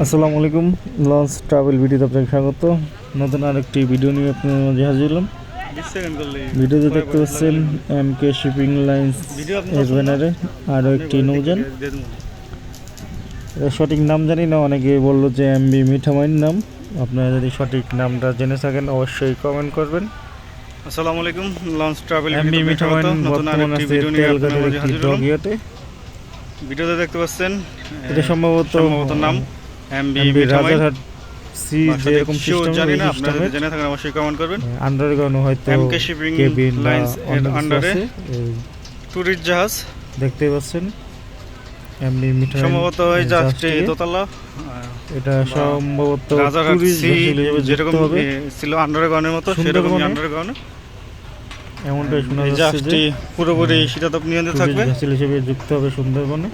আসসালামু আলাইকুম। Launch travel ভিডিওতে আপনাকে স্বাগত। নতুন আরেকটি ভিডিও নিয়ে আপনার মাঝে হাজির হলাম। ভিডিওতে দেখতে পাচ্ছেন এমকে শিপিং লাইন্স এর ব্যানারে আরও একটি নৌযান। এর সঠিক নাম জানি না, অনেকে বললো যে এমবি মিঠামইন নাম। আপনারা যদি সঠিক নামটা জেনে থাকেন অবশ্যই কমেন্ট করবেন। আসসালামু আলাইকুম। লঞ্চ ট্রাভেল এমবি মিঠামইন বর্তমানে আছে তেলঘাটের একটি ডকইয়ার্ডে। ভিডিওতে দেখতে পাচ্ছেন এটা সম্ভবত নাম এমবি রাজারহাট সি যেরকম সিস্টেম জানি না, এই আপনারা যদি সিস্টেমের জেনে থাকেন অবশ্যই কমেন্ট করবেন। আন্ডারগ্রাউন্ড হয়তো এমকে শিপিং কেবিন লাইন্স এর আন্ডারে এই ট্যুরিস্ট জাহাজ দেখতে পাচ্ছেন এমনি মিঠাই সম্ভবত এই জাহাজটি দোতলা। এটা সম্ভবত রাজারহাট টুরিস্ট সি ভেসেল হিসেবে যেরকম যুক্ত হবে ছিল আন্ডারগ্রাউন্ডের মতো, সেরকম আন্ডারগ্রাউন্ডে এমনটাই শোনা এই যাচ্ছে জাহাজটি যে পুরোপুরি শীতাতপ নিয়ন্ত্রিত থাকবে। ভেসেল হিসেবে যুক্ত হবে সুন্দরবনে।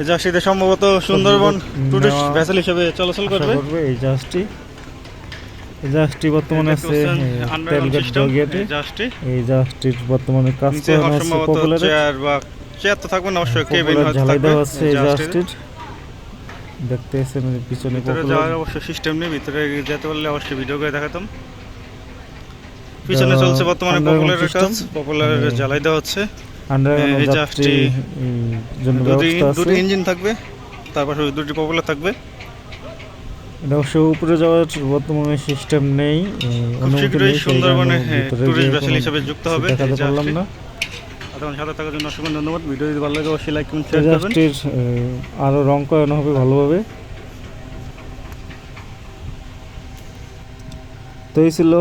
এই জাহাজটিতে সম্ভবত সুন্দরবন টুরিস্ট ভেসেল হিসেবে চলাচল করবে। এই জাহাজটি বর্তমানে আছে তেলঘাট ডকইয়ার্ডে। এই জাহাজটির বর্তমানে কাজ করানো আছে পপুলার চেয়ার তো থাকবে না, অবশ্যই কেবিন হয়তো জ্বালাই থাকবে। দেওয়া আছে এই জাহাজটির। দেখতে পাচ্ছেন পিছনে ভিতরে যাওয়ার অবশ্য সিস্টেম নেই, ভিতরে যেতে পারলে অবশ্যই ভিডিও করে দেখাতাম। পিছনে চলছে বর্তমানে পপুলারের কাজ, পপুলারের জ্বালাই দেওয়া হচ্ছে। এই জাহাজটি দুটি ইঞ্জিন থাকবে, তারপর দুটি পপুলার থাকবে। এটা অবশ্য উপরে যাওয়ার বর্তমানে সিস্টেম নেই, খুব শীঘ্রই সুন্দরবনে টুরিস্ট ভেসেল হিসেবে যুক্ত হবে। দেখাতে পারলাম না। আপনাদের সাথে থাকার জন্য অসংখ্য ধন্যবাদ। ভিডিও যদি ভালো লাগে অবশ্যই লাইক কমেন্ট শেয়ার করবেন। আরও রং করানো হবে ভালোভাবে। তো এই ছিল